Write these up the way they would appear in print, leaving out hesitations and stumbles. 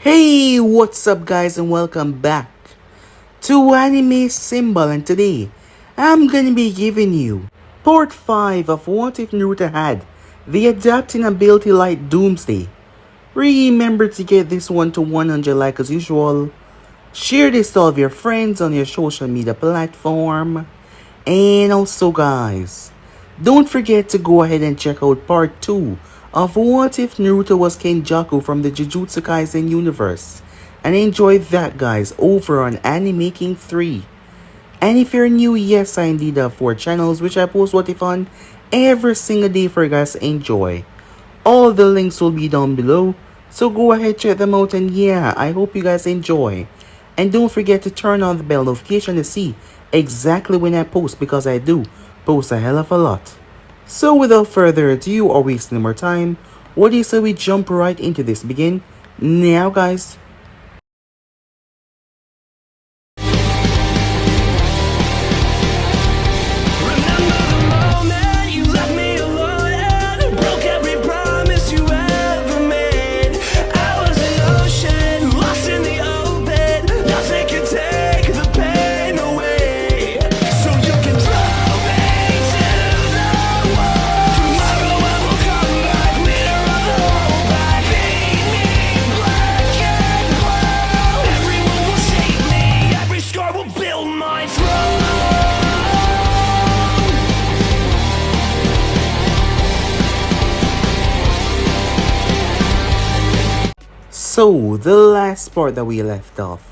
Hey, what's up guys and welcome back to Anime Symbol, and today I'm gonna be giving you part 5 of What If Naruto Had the adapting ability like Doomsday. Remember to get this one to 100 like as usual. Share this to all of your friends on your social media platform. And also guys, don't forget to go ahead and check out part 2 of What If Naruto Was Kenjaku from the Jujutsu Kaisen universe. And enjoy that guys over on Anime King 3. And if you're new, yes I indeed have 4 channels which I post What If on every single day for you guys to enjoy. All the links will be down below, so go ahead check them out, and yeah, I hope you guys enjoy. And don't forget to turn on the bell notification to see exactly when I post, because I do post a hell of a lot. So without further ado or wasting more time, what do you say we jump right into this? Begin now guys. So, the last part that we left off,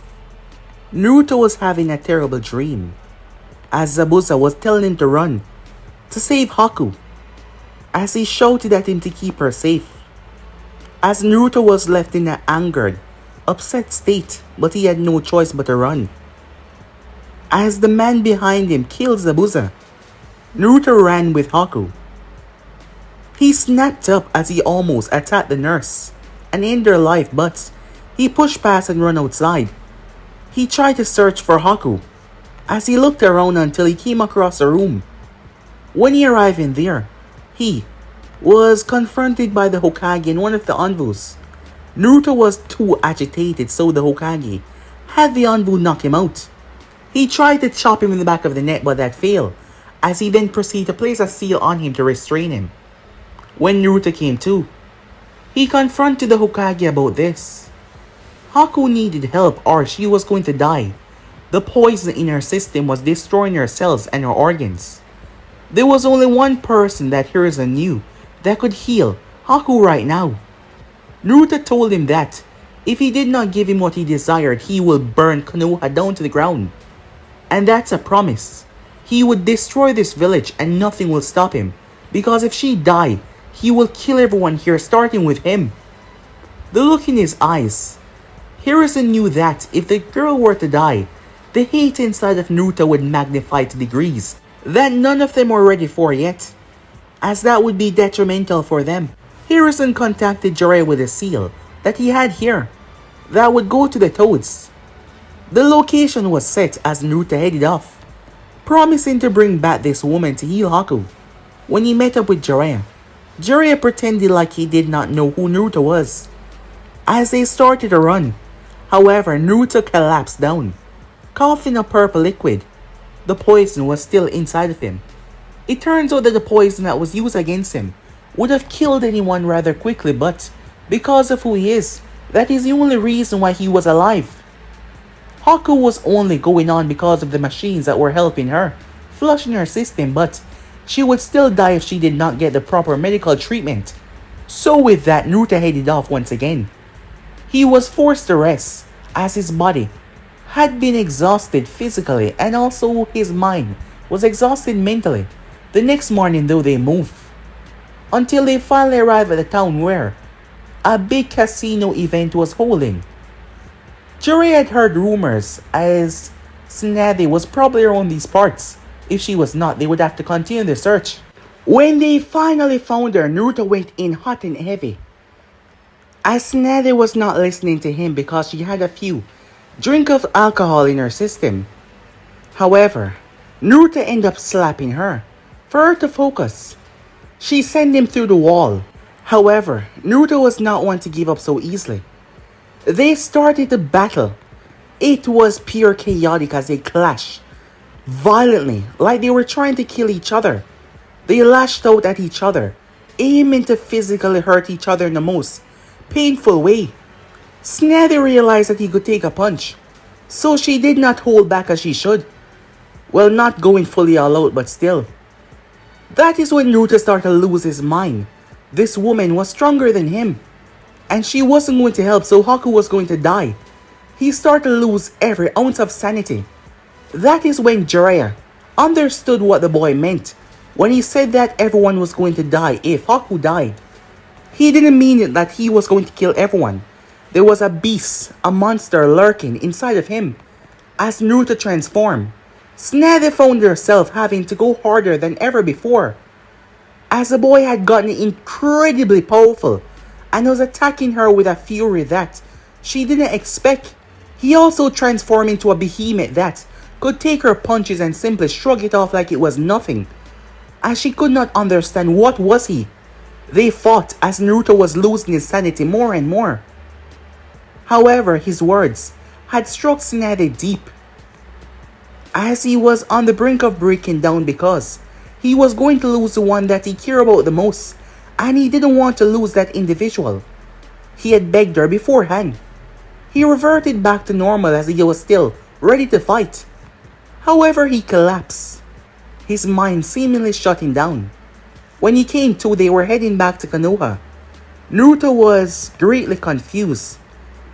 Naruto was having a terrible dream, as Zabuza was telling him to run, to save Haku, as he shouted at him to keep her safe. As Naruto was left in an angered, upset state, but he had no choice but to run. As the man behind him killed Zabuza, Naruto ran with Haku. He snapped up as he almost attacked the nurse and ended her life, but he pushed past and ran outside. He tried to search for Haku as he looked around until he came across a room. When he arrived in there, he was confronted by the Hokage and one of the Anvus. Naruto was too agitated, so the Hokage had the Anvu knock him out. He tried to chop him in the back of the neck, but that failed, as he then proceeded to place a seal on him to restrain him. When Naruto came to, he confronted the Hokage about this. Haku needed help or she was going to die. The poison in her system was destroying her cells and her organs. There was only one person that Hiruzen knew that could heal Haku right now. Naruto told him that if he did not give him what he desired, he will burn Konoha down to the ground. And that's a promise. He would destroy this village and nothing will stop him, because if she died, he will kill everyone here, starting with him. The look in his eyes, Hiruzen knew that if the girl were to die, the hate inside of Naruto would magnify to degrees that none of them were ready for yet, as that would be detrimental for them. Hiruzen contacted Jiraiya with a seal that he had here that would go to the Toads. The location was set as Naruto headed off, promising to bring back this woman to heal Haku. When he met up with Jiraiya, Jiraiya pretended like he did not know who Naruto was. As they started to run, however, Naruto collapsed down, coughing up purple liquid. The poison was still inside of him. It turns out that the poison that was used against him would have killed anyone rather quickly, but because of who he is, that is the only reason why he was alive. Haku was only going on because of the machines that were helping her, flushing her system, but she would still die if she did not get the proper medical treatment. So with that, Naruto headed off once again. He was forced to rest, as his body had been exhausted physically and also his mind was exhausted mentally. The next morning though, they moved, until they finally arrived at the town where a big casino event was holding. Jiraiya had heard rumors as Tsunade was probably around these parts. If she was not, they would have to continue the search. When they finally found her, Naruto went in hot and heavy, as Tsunade was not listening to him because she had a few drink of alcohol in her system. However, Naruto ended up slapping her for her to focus. She sent him through the wall. However, Naruto was not one to give up so easily. They started to battle. It was pure chaotic as they clashed violently, like they were trying to kill each other. They lashed out at each other, aiming to physically hurt each other in the most painful way. Snazzy realized that he could take a punch, so she did not hold back as she should. Well, not going fully all out, but still. That is when Naruto started to lose his mind. This woman was stronger than him, and she wasn't going to help, so Haku was going to die. He started to lose every ounce of sanity. That is when Jiraiya understood what the boy meant when he said that everyone was going to die if Haku died. He didn't mean it that he was going to kill everyone. There was a beast, a monster lurking inside of him. As Naruto transformed, Snazzy found herself having to go harder than ever before. As the boy had gotten incredibly powerful and was attacking her with a fury that she didn't expect, he also transformed into a behemoth that could take her punches and simply shrug it off like it was nothing. As she could not understand what was he. They fought as Naruto was losing his sanity more and more. However, his words had struck Snazzy deep, as he was on the brink of breaking down because he was going to lose the one that he cared about the most, and he didn't want to lose that individual. He had begged her beforehand. He reverted back to normal as he was still ready to fight. However, he collapsed, his mind seemingly shutting down. When he came to, they were heading back to Konoha. Naruto was greatly confused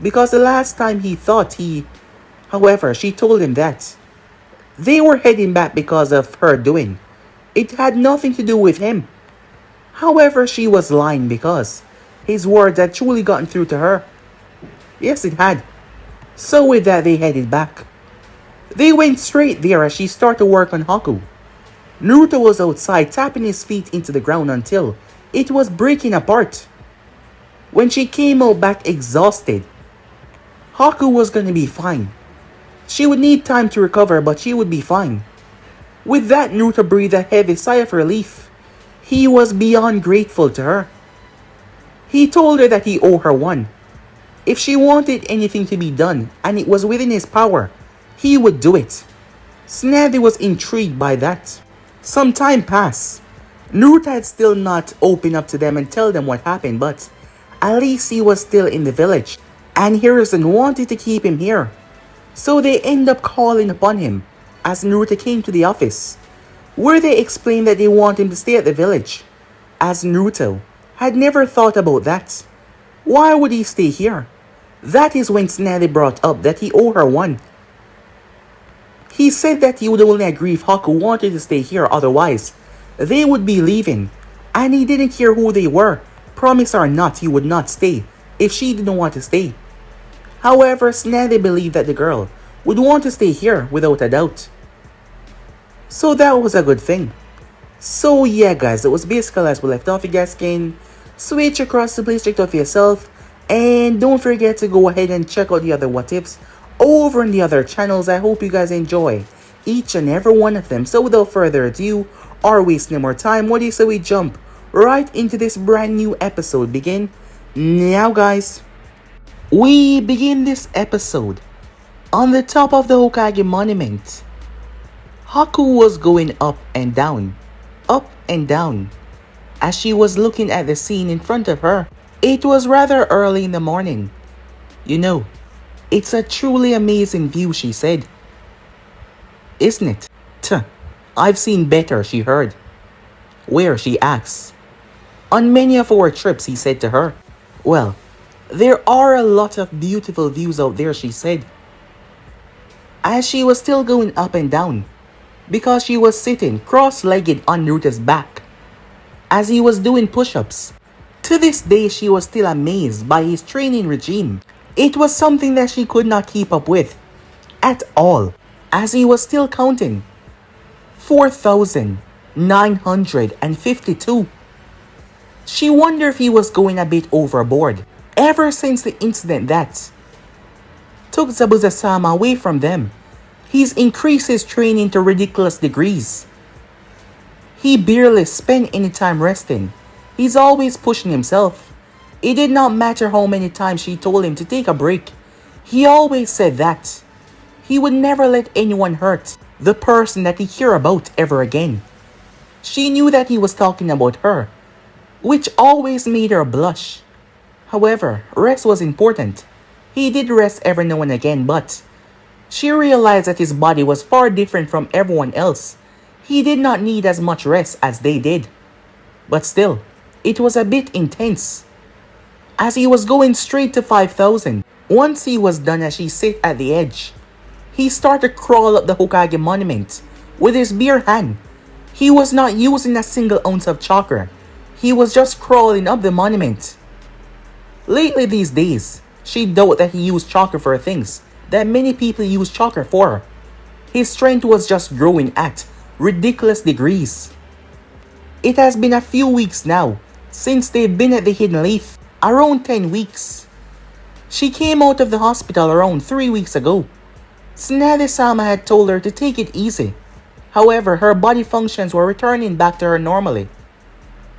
because the last time he thought however, she told him that they were heading back because of her doing. It had nothing to do with him. However, she was lying because his words had truly gotten through to her. Yes, it had. So with that, they headed back. They went straight there as she started to work on Haku. Naruto was outside tapping his feet into the ground until it was breaking apart. When she came out back exhausted, Haku was going to be fine. She would need time to recover, but she would be fine. With that, Naruto breathed a heavy sigh of relief. He was beyond grateful to her. He told her that he owed her one. If she wanted anything to be done, and it was within his power, he would do it. Snazzy was intrigued by that. Some time passed. Naruto had still not opened up to them and tell them what happened, but at least he was still in the village, and Hiruzen wanted to keep him here. So they end up calling upon him as Naruto came to the office, where they explained that they want him to stay at the village, as Naruto had never thought about that. Why would he stay here? That is when Snazzy brought up that he owed her one. He said that he would only agree if Haku wanted to stay here, otherwise they would be leaving, and he didn't care who they were, promise or not, he would not stay if she didn't want to stay. However, Snazzy believed that the girl would want to stay here without a doubt. So that was a good thing. So yeah guys, that was basically as we left off. You guys can switch across to please check it out for yourself. And don't forget to go ahead and check out the other what ifs over in the other channels. I hope you guys enjoy each and every one of them. So without further ado, or wasting no more time, what do you say we jump right into this brand new episode? Begin now guys. We begin this episode on the top of the Hokage monument. Haku was going up and down, as she was looking at the scene in front of her. It was rather early in the morning. You know, it's a truly amazing view, she said. Isn't it? Tuh, I've seen better, she heard. Where, she asked. On many of our trips, he said to her. Well, there are a lot of beautiful views out there, she said. As she was still going up and down, because she was sitting cross-legged on Naruto's back, as he was doing push-ups. To this day, she was still amazed by his training regime. It was something that she could not keep up with at all, as he was still counting 4,952. She wondered if he was going a bit overboard. Ever since the incident that took Zabuza-sama away from them, he's increased his training to ridiculous degrees. He barely spent any time resting. He's always pushing himself. It did not matter how many times she told him to take a break. He always said that he would never let anyone hurt the person that he cared about ever again. She knew that he was talking about her, which always made her blush. However, rest was important. He did rest every now and again, but she realized that his body was far different from everyone else. He did not need as much rest as they did. But still, it was a bit intense. As he was going straight to 5,000, once he was done as she sat at the edge, he started to crawl up the Hokage monument with his bare hand. He was not using a single ounce of chakra. He was just crawling up the monument. Lately these days, she doubted that he used chakra for things that many people use chakra for. His strength was just growing at ridiculous degrees. It has been a few weeks now since they've been at the Hidden Leaf. Around 10 weeks. She came out of the hospital around 3 weeks ago. Tsunade-sama had told her to take it easy. However, her body functions were returning back to her normally.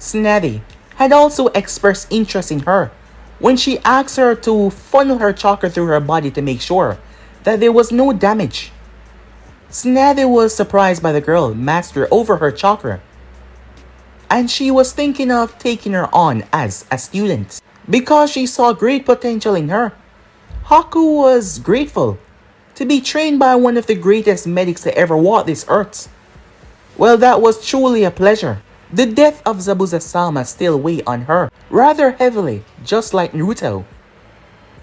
Tsunade had also expressed interest in her when she asked her to funnel her chakra through her body to make sure that there was no damage. Tsunade was surprised by the girl master over her chakra, and she was thinking of taking her on as a student because she saw great potential in her. Haku was grateful to be trained by one of the greatest medics to ever walk this earth. Well, that was truly a pleasure. The death of Zabuza-sama still weighed on her rather heavily, just like Naruto.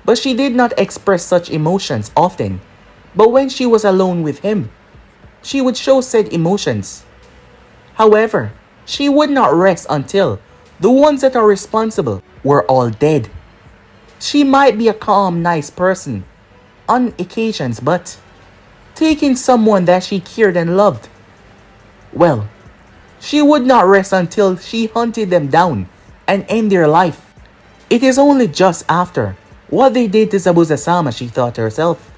But she did not express such emotions often. But when she was alone with him, she would show said emotions. However, she would not rest until the ones that are responsible were all dead. She might be a calm, nice person on occasions, but taking someone that she cared and loved, well, she would not rest until she hunted them down and end their life. It is only just after what they did to Zabuza-sama, she thought to herself.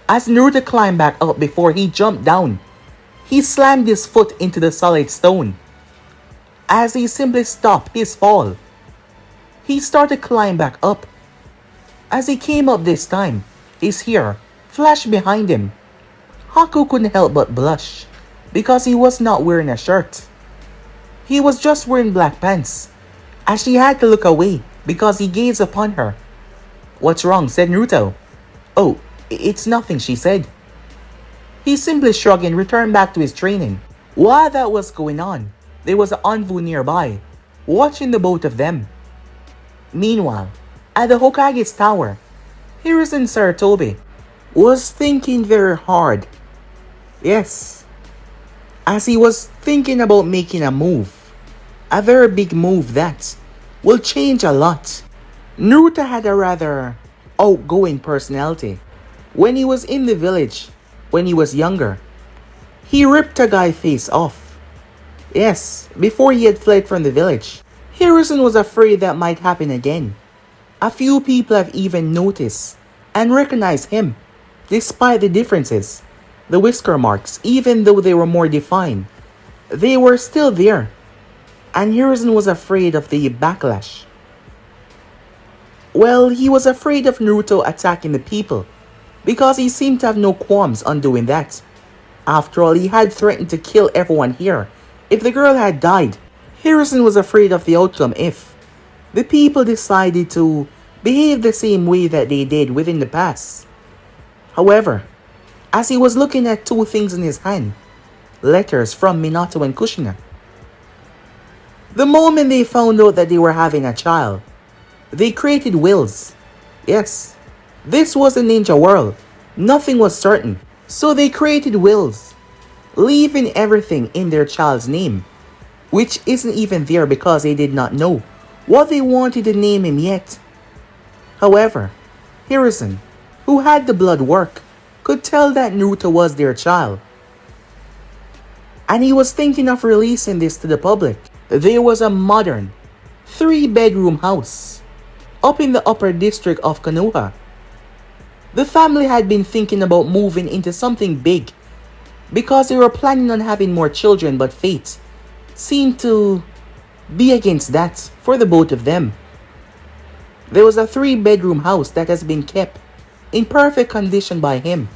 As Naruto climbed back up before he jumped down, he slammed his foot into the solid stone. As he simply stopped his fall, he started to climb back up. As he came up this time, his hair flashed behind him. Haku couldn't help but blush because he was not wearing a shirt. He was just wearing black pants, as she had to look away because he gazed upon her. "What's wrong?" said Naruto. "Oh, it's nothing," she said. He simply shrugged and returned back to his training. While that was going on, there was an Anvu nearby, watching the both of them. Meanwhile, at the Hokage's tower, Hiruzen Sarutobi was thinking very hard. Yes, as he was thinking about making a move. A very big move that will change a lot. Naruto had a rather outgoing personality. When he was in the village, when he was younger, he ripped a guy's face off. Yes, before he had fled from the village. Hiruzen was afraid that might happen again. A few people have even noticed and recognized him, despite the differences. The whisker marks, even though they were more defined, they were still there. And Hiruzen was afraid of the backlash. Well, he was afraid of Naruto attacking the people, because he seemed to have no qualms on doing that. After all, he had threatened to kill everyone here if the girl had died. Hiruzen was afraid of the outcome if the people decided to behave the same way that they did within the past. However, as he was looking at two things in his hand, letters from Minato and Kushina, the moment they found out that they were having a child, they created wills. Yes, this was a ninja world. Nothing was certain. So they created wills, leaving everything in their child's name, which isn't even there because they did not know what they wanted to name him yet. However, Hiruzen, who had the blood work, could tell that Naruto was their child. And he was thinking of releasing this to the public. There was a modern 3-bedroom house up in the upper district of Konoha. The family had been thinking about moving into something big because they were planning on having more children, but fate seemed to be against that for the both of them. There was a 3-bedroom house that has been kept in perfect condition by him.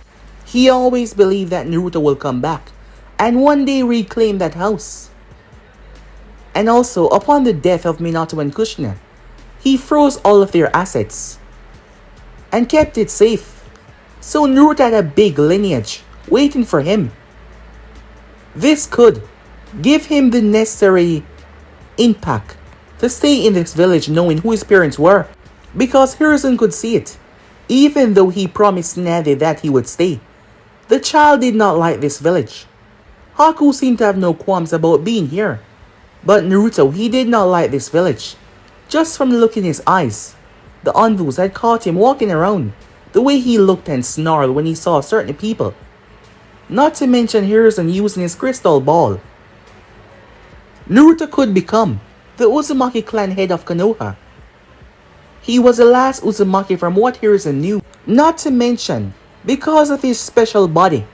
He always believed that Naruto will come back and one day reclaim that house. And also, upon the death of Minato and Kushina, he froze all of their assets and kept it safe. So Naruto had a big lineage waiting for him. This could give him the necessary impact to stay in this village knowing who his parents were, because Hiruzen could see it. Even though he promised Nade that he would stay, the child did not like this village. Haku seemed to have no qualms about being here, but Naruto, he did not like this village. Just from the look in his eyes, the Anvus had caught him walking around, the way he looked and snarled when he saw certain people. Not to mention Hiruzen using his crystal ball. Naruto could become the Uzumaki clan head of Konoha. He was the last Uzumaki from what Hiruzen knew. Not to mention, because of his special body,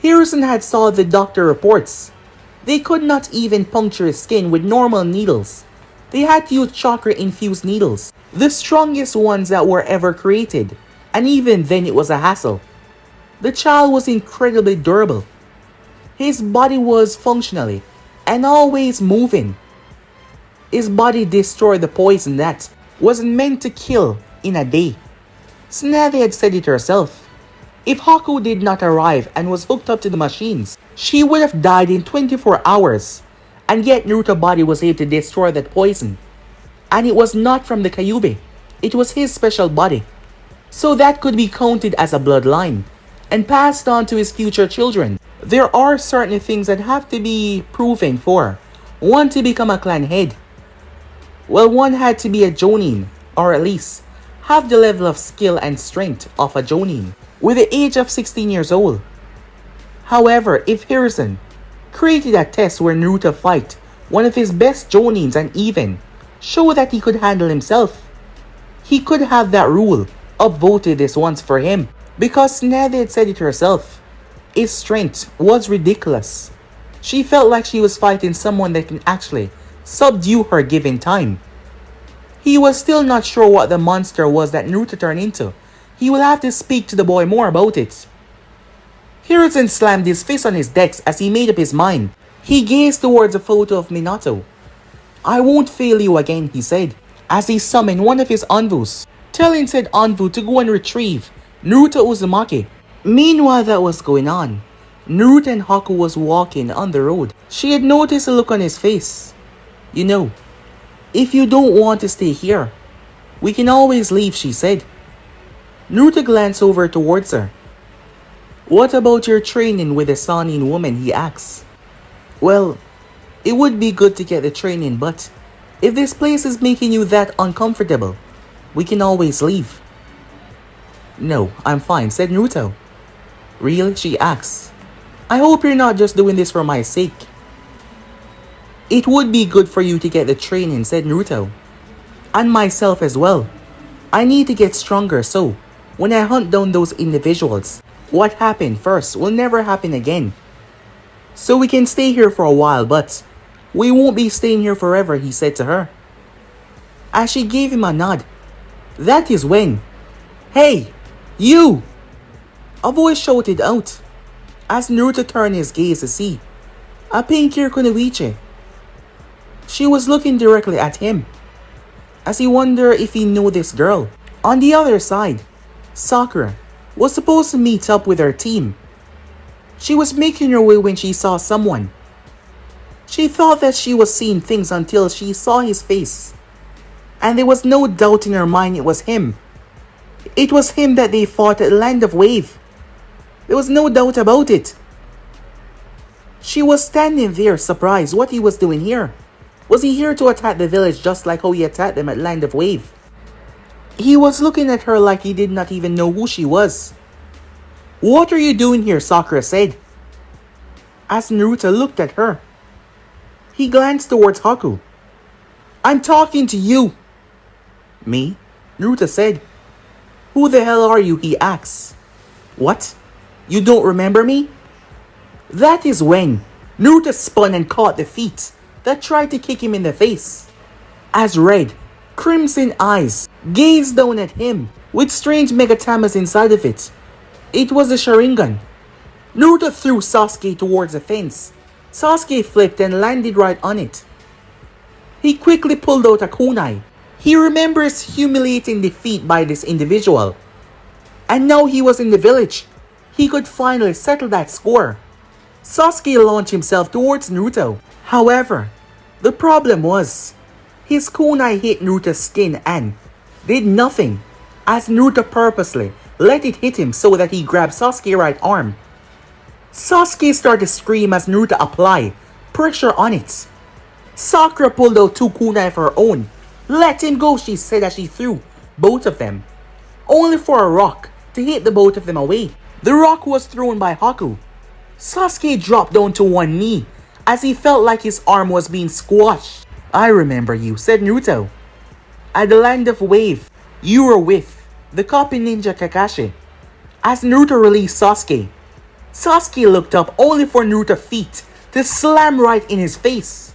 Hiruzen had saw the doctor reports. They could not even puncture his skin with normal needles. They had to use chakra-infused needles, the strongest ones that were ever created, and even then it was a hassle. The child was incredibly durable. His body was functionally and always moving. His body destroyed the poison that wasn't meant to kill in a day. Tsunade had said it herself. If Haku did not arrive and was hooked up to the machines, she would have died in 24 hours. And yet Naruto's body was able to destroy that poison. And it was not from the Kyuubi. It was his special body. So that could be counted as a bloodline and passed on to his future children. There are certain things that have to be proven for one to become a clan head. Well, one had to be a Jonin, or at least have the level of skill and strength of a Jonin, with the age of 16 years old. However, if Hiruzen created a test where Naruto fight one of his best Jonins and even show that he could handle himself, he could have that rule upvoted this once for him, because Tsunade had said it herself. His strength was ridiculous. She felt like she was fighting someone that can actually subdue her given time. He was still not sure what the monster was that Naruto turned into. He will have to speak to the boy more about it. Hiruzen slammed his fist on his desk as he made up his mind. He gazed towards a photo of Minato. "I won't fail you again," he said, as he summoned one of his Anvus, telling said Anvu to go and retrieve Naruto Uzumaki. Meanwhile that was going on, Naruto and Haku was walking on the road. She had noticed a look on his face. "You know, if you don't want to stay here, we can always leave," she said. Naruto glanced over towards her. "What about your training with the Sannin woman?" he asked. "Well, it would be good to get the training, but if this place is making you that uncomfortable, we can always leave." "No, I'm fine," said Naruto. "Really?" she asked. "I hope you're not just doing this for my sake." "It would be good for you to get the training," said Naruto. "And myself as well. I need to get stronger, so when I hunt down those individuals, what happened first will never happen again. So we can stay here for a while, but we won't be staying here forever," he said to her. As she gave him a nod, that is when, "Hey, you!" a voice shouted out, as Naruto turned his gaze to see a pink-haired Kunoichi. She was looking directly at him, as he wondered if he knew this girl. On the other side, Sakura was supposed to meet up with her team. She was making her way when she saw someone. She thought that she was seeing things until she saw his face, and there was no doubt in her mind it was him. It was him that they fought at Land of Wave. There was no doubt about it. She was standing there surprised what he was doing here. Was he here to attack the village just like how he attacked them at Land of Wave? He was looking at her like he did not even know who she was. "What are you doing here?" Sakura said, as Naruto looked at her. He glanced towards Haku. "I'm talking to you." "Me?" Naruto said. "Who the hell are you?" he asked. "What? You don't remember me?" That is when Naruto spun and caught the feet that tried to kick him in the face. As red, crimson eyes gazed down at him with strange megatamas inside of it. It was a Sharingan. Naruto threw Sasuke towards the fence. Sasuke flipped and landed right on it. He quickly pulled out a kunai. He remembers humiliating defeat by this individual. And now he was in the village. He could finally settle that score. Sasuke launched himself towards Naruto. However, the problem was, his kunai hit Naruto's skin and did nothing, as Naruto purposely let it hit him so that he grabbed Sasuke's right arm. Sasuke started to scream as Naruto applied pressure on it. Sakura pulled out 2 kunai of her own. "Let him go," she said as she threw both of them, only for a rock to hit the both of them away. The rock was thrown by Haku. Sasuke dropped down to one knee as he felt like his arm was being squashed. "I remember you," said Naruto. "At the land of Wave, you were with the copy ninja Kakashi." As Naruto released Sasuke, Sasuke looked up only for Naruto's feet to slam right in his face.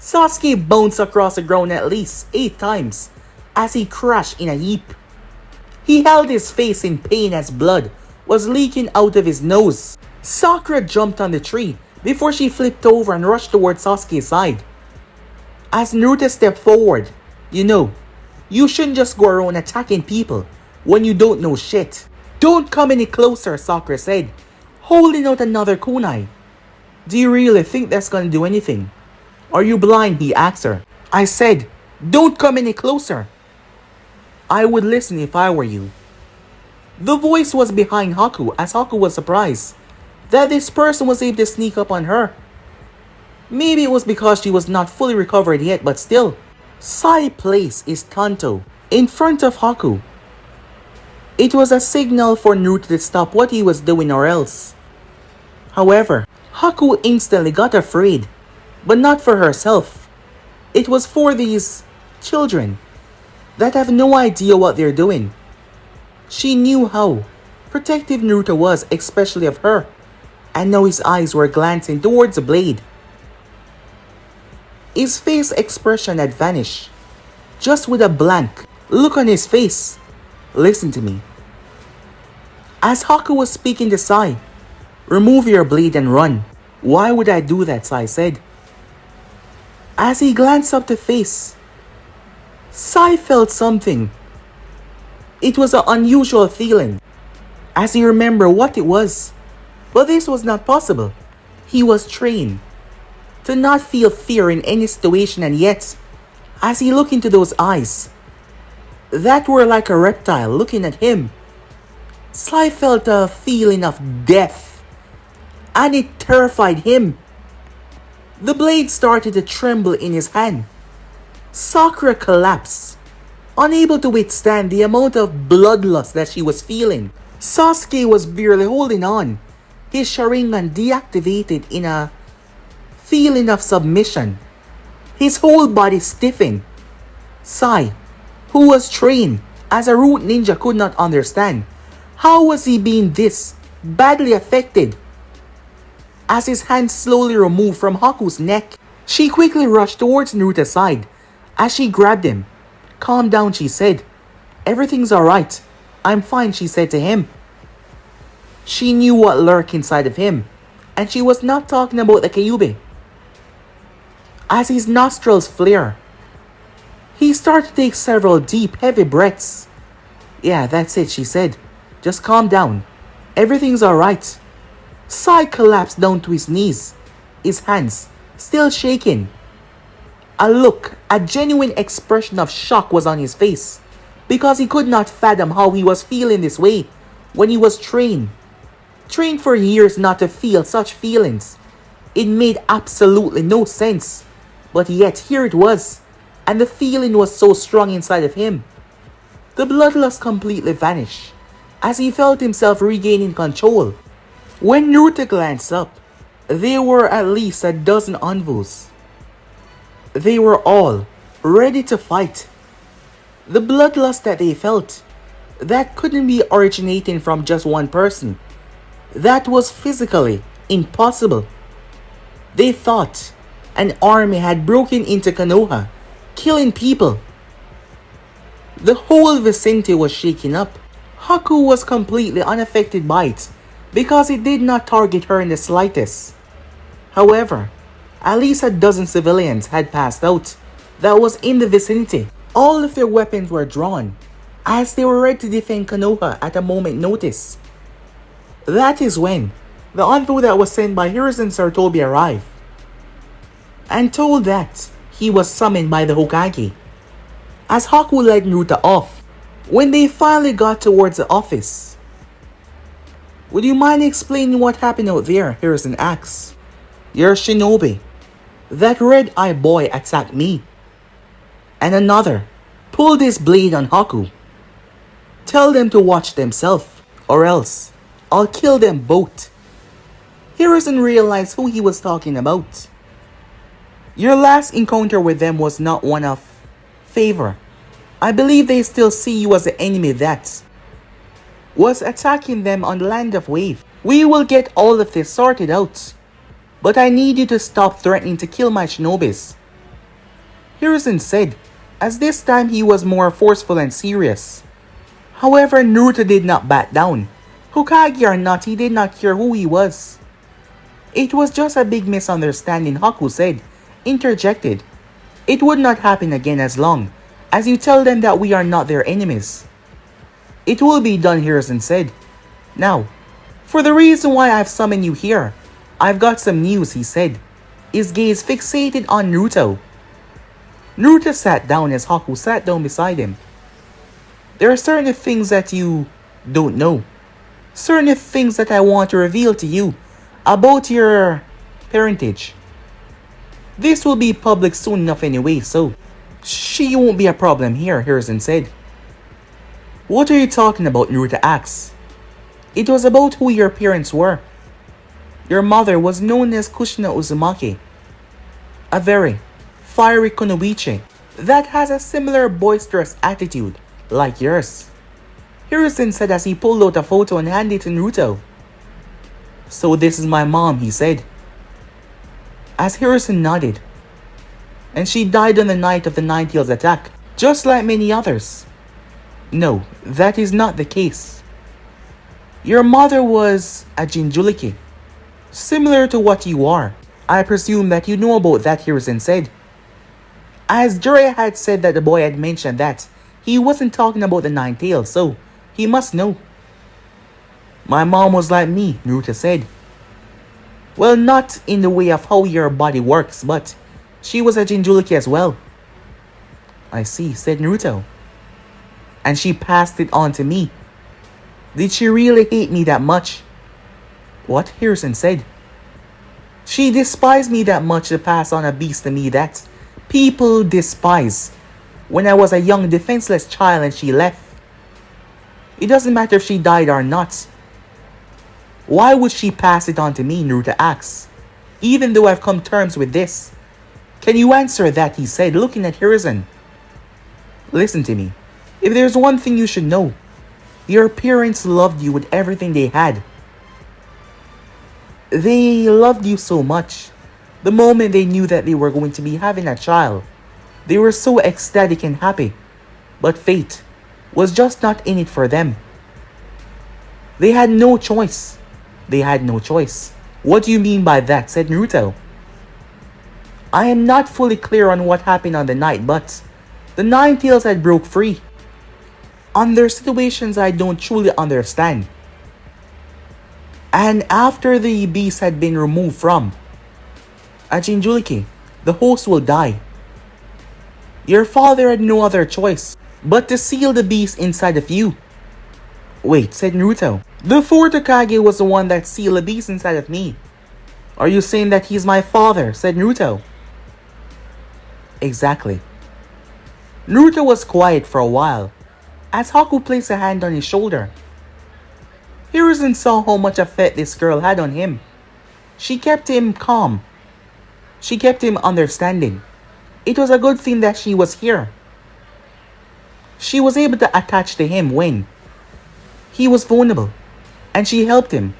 Sasuke bounced across the ground at least 8 times as he crashed in a heap. He held his face in pain as blood was leaking out of his nose. Sakura jumped on the tree before she flipped over and rushed towards Sasuke's side. As Naruto stepped forward, you shouldn't just go around attacking people when you don't know shit. "Don't come any closer," Sakura said, holding out another kunai. "Do you really think that's gonna do anything? Are you blind?" he asked her. "I said, don't come any closer." "I would listen if I were you." The voice was behind Haku as Haku was surprised that this person was able to sneak up on her. Maybe it was because she was not fully recovered yet, but still. Sai placed his Kanto in front of Haku. It was a signal for Naruto to stop what he was doing or else. However, Haku instantly got afraid, but not for herself. It was for these children that have no idea what they're doing. She knew how protective Naruto was, especially of her, and now his eyes were glancing towards the blade. His face expression had vanished, just with a blank look on his face. "Listen to me." As Haku was speaking to Sai, "Remove your blade and run." "Why would I do that?" Sai said. As he glanced up to face, Sai felt something. It was an unusual feeling, as he remembered what it was. But this was not possible. He was trained to not feel fear in any situation, and yet, as he looked into those eyes that were like a reptile looking at him, Sai felt a feeling of death, and it terrified him. The blade started to tremble in his hand. Sakura collapsed, unable to withstand the amount of bloodlust that she was feeling. Sasuke was barely holding on, his Sharingan deactivated in a feeling of submission. His whole body stiffened. Sai, who was trained as a root ninja, could not understand how was he being this badly affected. As his hand slowly removed from Haku's neck, she quickly rushed towards Naruto's side as she grabbed him. "Calm down," she said. "Everything's alright." "I'm fine," she said to him. She knew what lurked inside of him, and she was not talking about the Kyuubi. As his nostrils flared, he started to take several deep, heavy breaths. "Yeah, that's it," she said. "Just calm down. Everything's alright." Sai collapsed down to his knees, his hands still shaking. A genuine expression of shock was on his face, because he could not fathom how he was feeling this way when he was trained for years not to feel such feelings. It made absolutely no sense, but yet here it was, and the feeling was so strong inside of him. The bloodlust completely vanished, as he felt himself regaining control. When Naruto glanced up, there were at least a dozen envoys. They were all ready to fight. The bloodlust that they felt, that couldn't be originating from just one person. That was physically impossible. They thought an army had broken into Konoha, killing people. The whole vicinity was shaken up. Haku was completely unaffected by it because it did not target her in the slightest. However, at least a dozen civilians had passed out that was in the vicinity. All of their weapons were drawn as they were ready to defend Konoha at a moment's notice. That is when the envoy that was sent by Hiruzen Sarutobi arrived and told that he was summoned by the Hokage. As Haku led Naruto off, when they finally got towards the office, "Would you mind explaining what happened out there?" Hiruzen asked. "Your shinobi. That red-eyed boy attacked me. And another pulled his blade on Haku. Tell them to watch themselves, or else I'll kill them both." Hiruzen realized who he was talking about. "Your last encounter with them was not one of favor. I believe they still see you as the enemy that was attacking them on the land of Wave. We will get all of this sorted out. But I need you to stop threatening to kill my shinobis," Hiruzen said, as this time he was more forceful and serious. However, Naruto did not back down. Hokage or not, he did not care who he was. "It was just a big misunderstanding," Haku said, interjected. "It would not happen again as long as you tell them that we are not their enemies." "It will be done," Hiruzen said. "Now, for the reason why I've summoned you here, I've got some news," he said, his gaze fixated on Naruto. Naruto sat down as Haku sat down beside him. "There are certain things that you don't know. Certain things that I want to reveal to you about your parentage. This will be public soon enough anyway, so she won't be a problem here," Hiruzen said. "What are you talking about?" Naruto asked. "It was about who your parents were. Your mother was known as Kushina Uzumaki, a very fiery kunoichi that has a similar boisterous attitude like yours," Hiruzen said as he pulled out a photo and handed it to Naruto. "So this is my mom," he said, as Hiruzen nodded. "And she died on the night of the Nine-Tails attack, just like many others." "No, that is not the case. Your mother was a Jinchuriki, similar to what you are. I presume that you know about that," Hiruzen said. As Jiraiya had said that the boy had mentioned that he wasn't talking about the Nine-Tails, so he must know. "My mom was like me," Naruto said. "Well, not in the way of how your body works, but she was a Jinchuriki as well." "I see," said Naruto. "And she passed it on to me. Did she really hate me that much?" "What?" Hiruzen said. "She despised me that much to pass on a beast to me that people despise when I was a young defenseless child and she left. It doesn't matter if she died or not. Why would she pass it on to me?" Naruto asked. "Even though I've come to terms with this. Can you answer that?" he said, looking at Hiruzen. "Listen to me. If there's one thing you should know, your parents loved you with everything they had. They loved you so much. The moment they knew that they were going to be having a child, they were so ecstatic and happy. But fate was just not in it for them. They had no choice. They had no choice." "What do you mean by that?" said Naruto. "I am not fully clear on what happened on the night, but the Nine-Tails had broke free. Under situations I don't truly understand. And after the beast had been removed from a Jinchuriki, the host will die. Your father had no other choice but to seal the beast inside of you." "Wait," said Naruto. "The fourth Hokage was the one that sealed the beast inside of me. Are you saying that he's my father?" said Naruto. "Exactly." Naruto was quiet for a while as Haku placed a hand on his shoulder. Hiruzen saw how much effect this girl had on him. She kept him calm. She kept him understanding. It was a good thing that she was here. She was able to attach to him when he was vulnerable, and she helped him.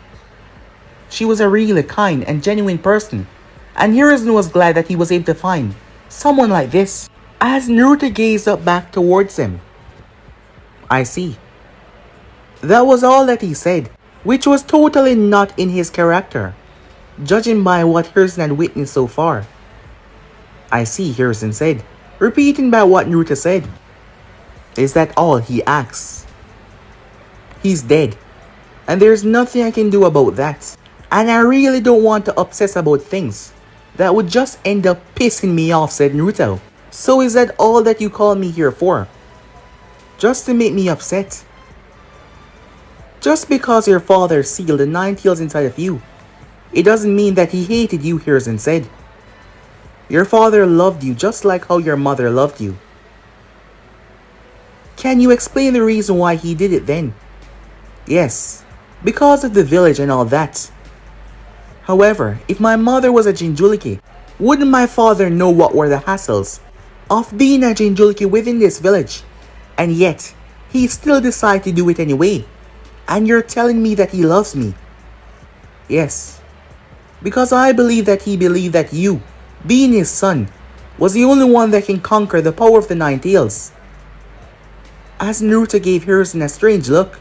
She was a really kind and genuine person, and Hiruzen was glad that he was able to find someone like this. As Naruto gazed up back towards him, I see. That was all that he said, which was totally not in his character, judging by what Harrison had witnessed so far. I see, Harrison said, repeating back what Naruto said. Is that all? He asks. He's dead, and there's nothing I can do about that. And I really don't want to obsess about things that would just end up pissing me off, said Naruto. So is that all that you call me here for? Just to make me upset? Just because your father sealed the 9 tails inside of you, it doesn't mean that he hated you, Harrison said. Your father loved you just like how your mother loved you. Can you explain the reason why he did it then? Yes, because of the village and all that. However, if my mother was a Jinchuriki, wouldn't my father know what were the hassles of being a Jinchuriki within this village? And yet, he still decided to do it anyway. And you're telling me that he loves me? Yes, because I believe that he believed that you, being his son, was the only one that can conquer the power of the 9 tails. As Naruto gave Harrison a strange look.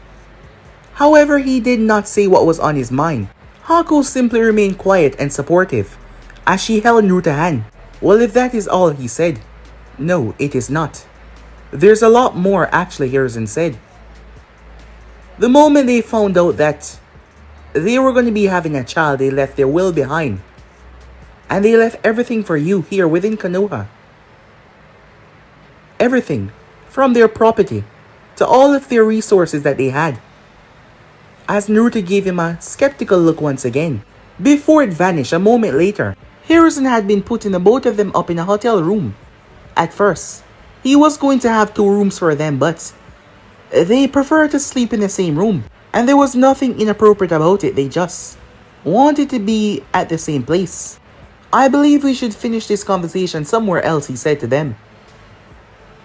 However, he did not say what was on his mind. Haku simply remained quiet and supportive as she held Naruto's hand. Well, if that is all, he said. No, it is not. There's a lot more, actually, Harrison said. The moment they found out that they were going to be having a child, they left their will behind. And they left everything for you here within Konoha. Everything, from their property to all of their resources that they had. As Naruto gave him a skeptical look once again, before it vanished a moment later. Harrison had been putting the both of them up in a hotel room. At first, he was going to have 2 rooms for them, but they preferred to sleep in the same room. And there was nothing inappropriate about it, they just wanted to be at the same place. I believe we should finish this conversation somewhere else, he said to them.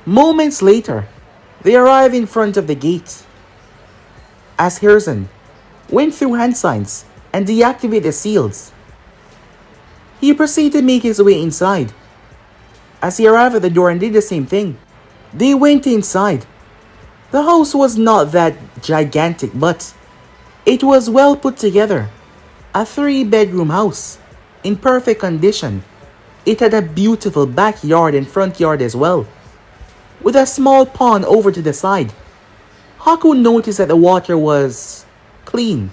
Moments later, they arrived in front of the gate. As Harrison went through hand signs and deactivated the seals, he proceeded to make his way inside. As he arrived at the door and did the same thing, they went inside. The house was not that gigantic, but it was well put together. A 3-bedroom house, in perfect condition. It had a beautiful backyard and front yard as well, with a small pond over to the side. Haku noticed that the water was clean,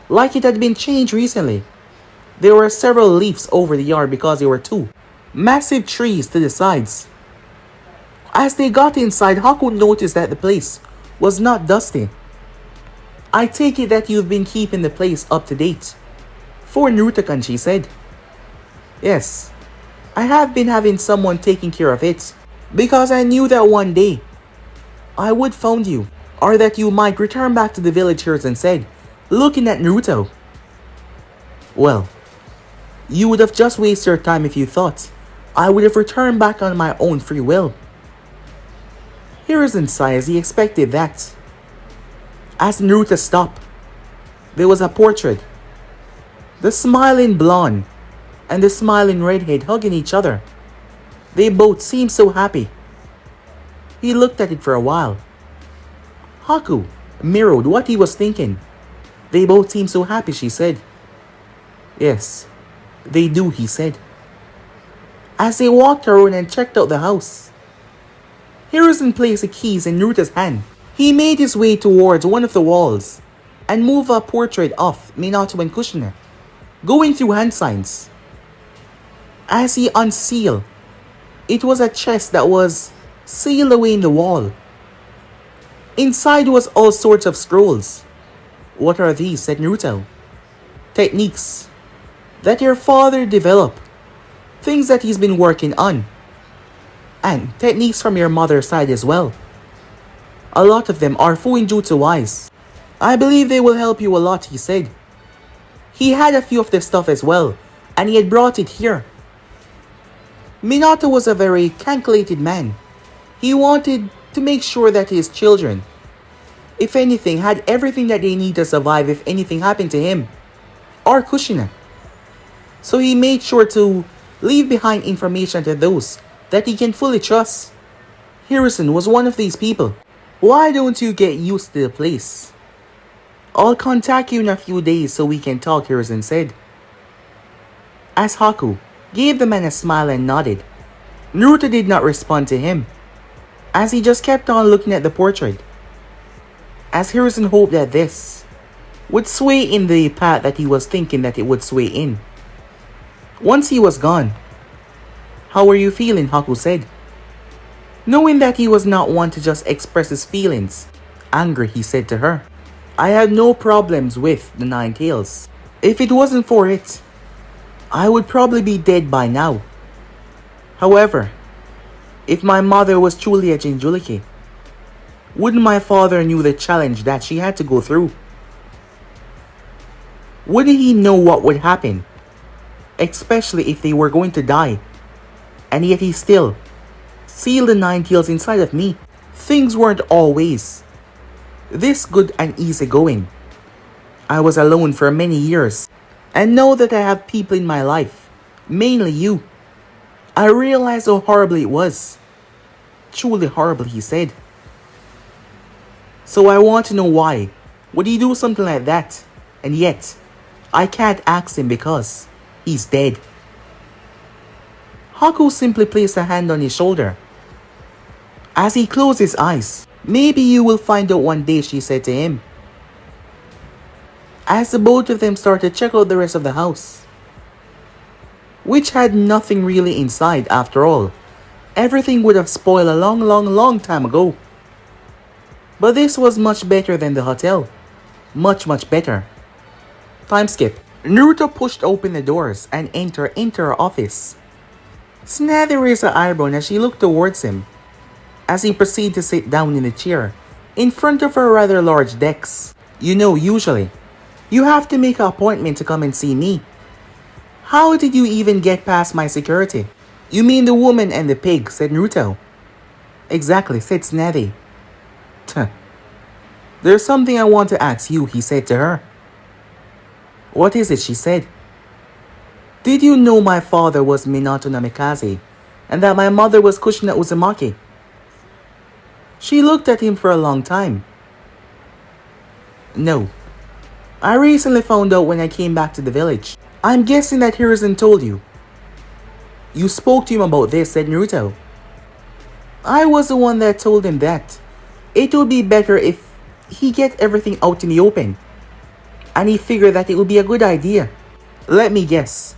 like it had been changed recently. There were several leaves over the yard because there were 2 massive trees to the sides. As they got inside, Haku noticed that the place was not dusty. I take it that you've been keeping the place up to date. For Naruto-kun, she said. Yes, I have been having someone taking care of it, because I knew that one day I would find you, or that you might return back to the villagers, and said, looking at Naruto. Well, you would have just wasted your time if you thought I would have returned back on my own free will. Harrison sighed as he expected that. As Naruto stopped, there was a portrait. The smiling blonde and the smiling redhead hugging each other. They both seemed so happy. He looked at it for a while. Haku mirrored what he was thinking. They both seemed so happy, she said. Yes, they do, he said. As they walked around and checked out the house, Harrison placed the keys in Naruto's hand. He made his way towards one of the walls and moved a portrait of Minato and Kushina, going through hand signs. As he unsealed, it was a chest that was sealed away in the wall. Inside was all sorts of scrolls. What are these? Said Naruto. Techniques that your father developed. Things that he's been working on. And techniques from your mother's side as well. A lot of them are Fuinjutsu wise. I believe they will help you a lot, he said. He had a few of this stuff as well, and he had brought it here. Minato was a very calculated man. He wanted to make sure that his children, if anything, had everything that they need to survive if anything happened to him or Kushina. So he made sure to leave behind information to those that he can fully trust. Harrison was one of these people. Why don't you get used to the place? I'll contact you in a few days so we can talk, Hiruzen said. As Haku gave the man a smile and nodded, Naruto did not respond to him, as he just kept on looking at the portrait. As Hiruzen hoped that this would sway in the path that he was thinking that it would sway in. Once he was gone, "How are you feeling?" Haku said. Knowing that he was not one to just express his feelings, angry, he said to her, "I had no problems with the Nine Tails. If it wasn't for it, I would probably be dead by now. However, if my mother was truly a Jinchuriki, wouldn't my father knew the challenge that she had to go through? Wouldn't he know what would happen, especially if they were going to die, and yet he still sealed the Nine Tails inside of me? Things weren't always this good and easy going. I was alone for many years, and now that I have people in my life, mainly you, I realized how horrible it was. Truly horrible," he said. "So I want to know why would he do something like that, and yet I can't ask him because he's dead." Haku simply placed a hand on his shoulder. As he closed his eyes, "Maybe you will find out one day," she said to him. As the both of them started to check out the rest of the house, which had nothing really inside after all. Everything would have spoiled a long time ago. But this was much better than the hotel. Much better. Time skip. Naruto pushed open the doors and entered her office. Snathy raised her eyebrow as she looked towards him, as he proceeded to sit down in a chair in front of her rather large desk. "You know, usually, you have to make an appointment to come and see me. How did you even get past my security?" "You mean the woman and the pig," said Naruto. "Exactly," said Snathy. "There's something I want to ask you," he said to her. "What is it?" she said. "Did you know my father was Minato Namikaze, and that my mother was Kushina Uzumaki?" She looked at him for a long time. "No. I recently found out when I came back to the village. I'm guessing that Hiruzen told you." "You spoke to him about this," said Naruto. "I was the one that told him that it would be better if he get everything out in the open. And he figured that it would be a good idea." "Let me guess.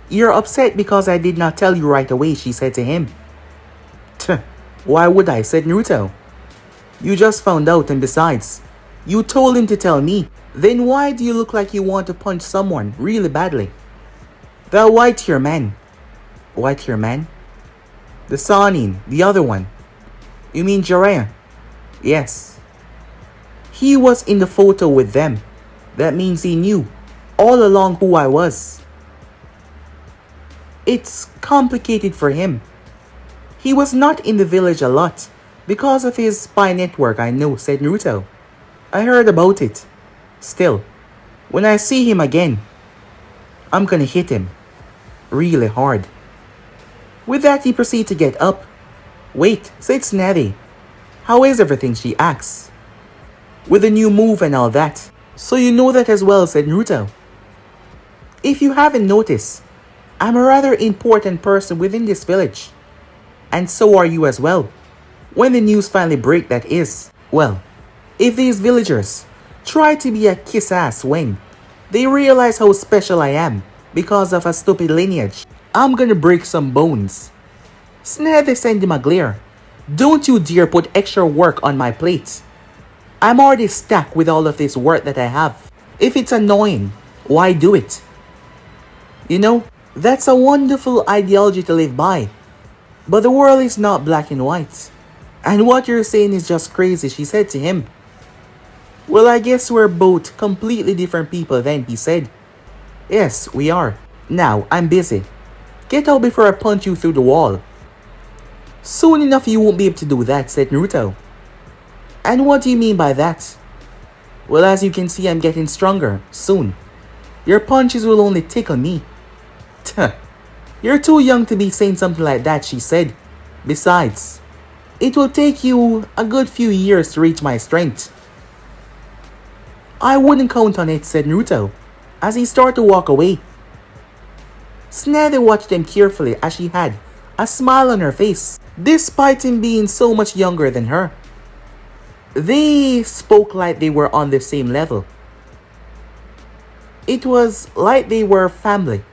You're upset because I did not tell you right away," she said to him. "Why would I?" said Naruto. "You just found out, and besides, you told him to tell me. Then why do you look like you want to punch someone really badly?" "The white-haired man." "White-haired man?" "The Sanin, the other one." "You mean Jiraiya?" "Yes. He was in the photo with them. That means he knew all along who I was. It's complicated for him. He was not in the village a lot because of his spy network, I know," said Naruto. "I heard about it. Still, when I see him again, I'm gonna hit him really hard." With that, he proceeded to get up. "Wait," said Snathy. "How is everything?" she asked. "With the new move and all that." "So you know that as well," said Naruto. "If you haven't noticed, I'm a rather important person within this village. And so are you as well. When the news finally break, that is. Well, if these villagers try to be a kiss-ass when they realize how special I am because of a stupid lineage, I'm gonna break some bones." Snathy sent him a glare. "Don't you dare put extra work on my plate. I'm already stacked with all of this work that I have. If it's annoying, why do it? You know, that's a wonderful ideology to live by. But the world is not black and white. And what you're saying is just crazy," she said to him. "Well, I guess we're both completely different people then," he said. "Yes, we are. Now, I'm busy. Get out before I punch you through the wall." "Soon enough you won't be able to do that," said Naruto. "And what do you mean by that?" "Well, as you can see, I'm getting stronger, soon. Your punches will only tickle me." "You're too young to be saying something like that," she said. "Besides, It will take you a good few years to reach my strength. I wouldn't count on it, said Naruto, as he started to walk away. Tsunade watched him carefully as she had a smile on her face, despite him being so much younger than her. They spoke like they were on the same level. It was like they were family.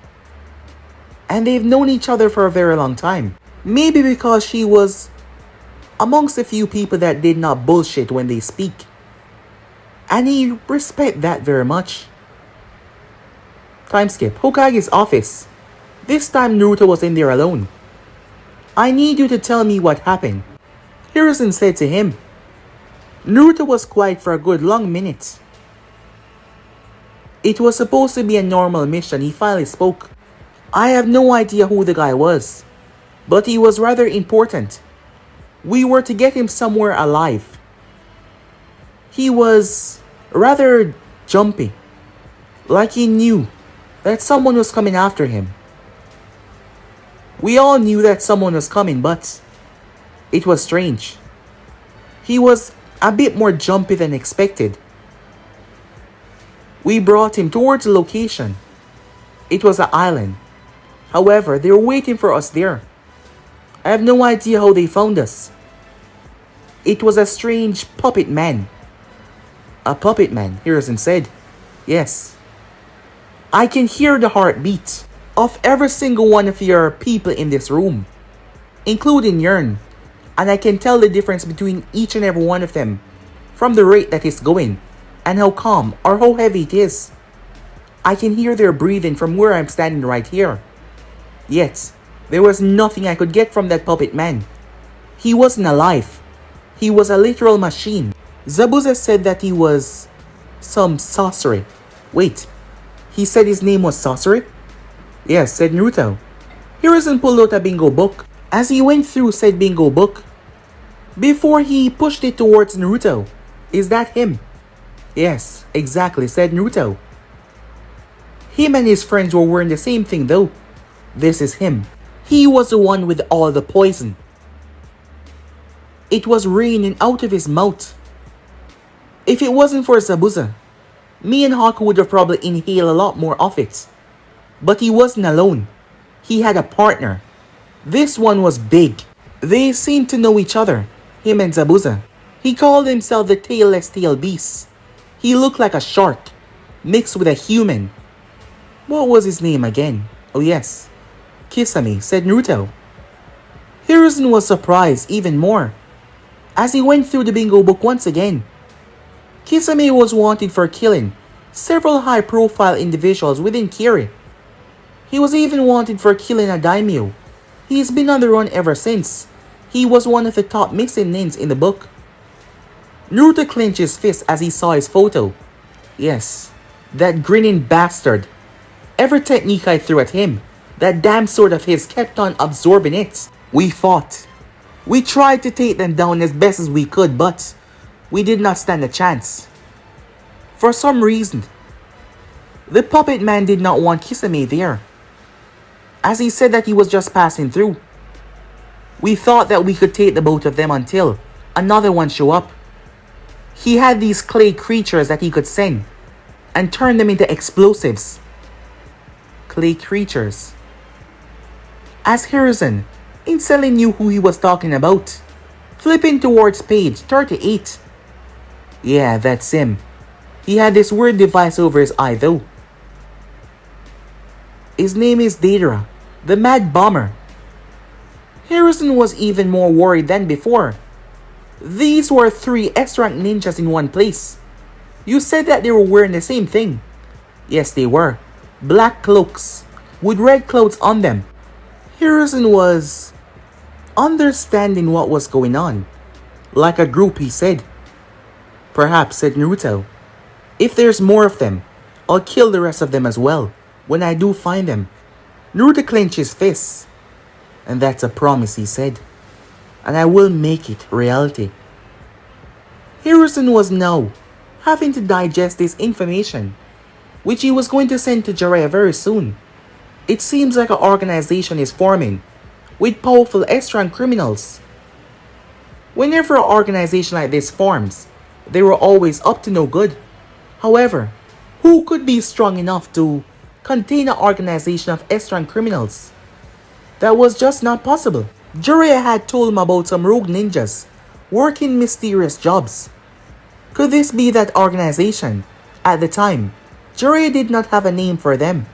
And they've known each other for a very long time. Maybe because she was amongst a few people that did not bullshit when they speak. And he respect that very much. Time skip. Hokage's office. This time Naruto was in there alone. I need you to tell me what happened, Hiruzen said to him. Naruto was quiet for a good long minute. It was supposed to be a normal mission. He finally spoke. I have no idea who the guy was, but he was rather important. We were to get him somewhere alive. He was rather jumpy, like he knew that someone was coming after him. We all knew that someone was coming, but it was strange. He was a bit more jumpy than expected. We brought him towards the location. It was an island. However, they were waiting for us there. I have no idea how they found us. It was a strange puppet man. A puppet man, Hiruzen said. Yes. I can hear the heartbeat of every single one of your people in this room, including Yearn, and I can tell the difference between each and every one of them from the rate that it's going and how calm or how heavy it is. I can hear their breathing from where I'm standing right here. Yet, there was nothing I could get from that puppet man. He wasn't alive. He was a literal machine. Zabuza said that he was some sorcery. Wait, he said his name was sorcery? Yes, said Naruto. Hiruzen pulled out a bingo book as he went through said bingo book before he pushed it towards Naruto. Is that him? Yes, exactly, said Naruto. Him and his friends were wearing the same thing though. This is him. He was the one with all the poison. It was raining out of his mouth. If it wasn't for Zabuza, me and Haku would have probably inhaled a lot more of it. But he wasn't alone. He had a partner. This one was big. They seemed to know each other, him and Zabuza. He called himself the tailless tail beast. He looked like a shark, mixed with a human. What was his name again? Oh yes, Kisame, said Naruto. Hiruzen was surprised even more as he went through the bingo book once again. Kisame was wanted for killing several high-profile individuals within Kiri. He was even wanted for killing a daimyo. He's been on the run ever since. He was one of the top missing names in the book. Naruto clenched his fist as he saw his photo. Yes, that grinning bastard. Every technique I threw at him, that damn sword of his kept on absorbing it. We fought. We tried to take them down as best as we could, but we did not stand a chance. For some reason, the puppet man did not want Kisame there, as he said that he was just passing through. We thought that we could take the both of them until another one show up. He had these clay creatures that he could send and turn them into explosives. Clay creatures. As Hiruzen instantly knew who he was talking about, flipping towards page 38. Yeah, that's him. He had this weird device over his eye though. His name is Deidara, the Mad Bomber. Hiruzen was even more worried than before. These were 3 S-rank ninjas in one place. You said that they were wearing the same thing. Yes, they were. Black cloaks with red clouds on them. Hiruzen was understanding what was going on. Like a group, he said. Perhaps, said Naruto. If there's more of them, I'll kill the rest of them as well when I do find them. Naruto clenched his fists. And that's a promise, he said. And I will make it reality. Hiruzen was now having to digest this information, which he was going to send to Jiraiya very soon. It seems like an organization is forming with powerful S-rank criminals. Whenever an organization like this forms, they were always up to no good. However, who could be strong enough to contain an organization of extra criminals? That was just not possible. Jiraiya had told him about some rogue ninjas working mysterious jobs. Could this be that organization? At the time, Jiraiya did not have a name for them.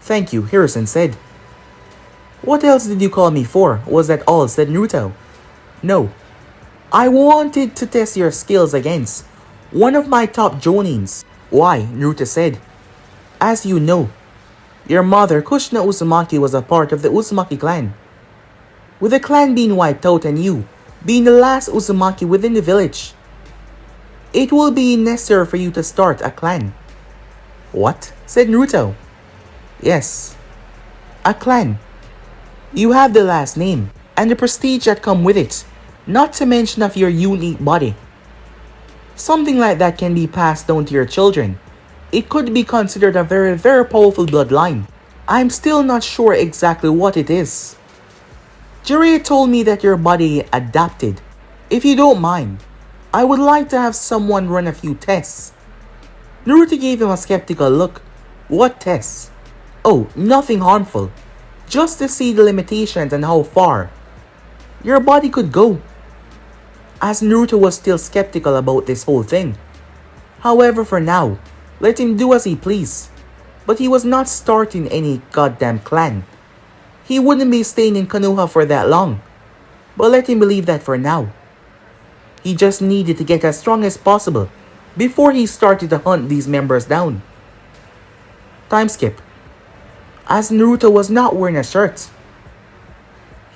Thank you, Harrison said. What else did you call me for? Was that all? Said Naruto. No. I wanted to test your skills against one of my top jonins. Why? Naruto said. As you know, your mother, Kushina Uzumaki, was a part of the Uzumaki clan. With the clan being wiped out and you being the last Uzumaki within the village, it will be necessary for you to start a clan. What? Said Naruto. Yes. A clan. You have the last name and the prestige that come with it, not to mention of your unique body. Something like that can be passed down to your children. It could be considered a very, very powerful bloodline. I'm still not sure exactly what it is. Jiraiya told me that your body adapted. If you don't mind, I would like to have someone run a few tests. Naruto gave him a skeptical look. What tests? Oh, nothing harmful. Just to see the limitations and how far your body could go. As Naruto was still skeptical about this whole thing. However, for now, let him do as he please. But he was not starting any goddamn clan. He wouldn't be staying in Konoha for that long. But let him believe that for now. He just needed to get as strong as possible before he started to hunt these members down. Time skip. As Naruto was not wearing a shirt,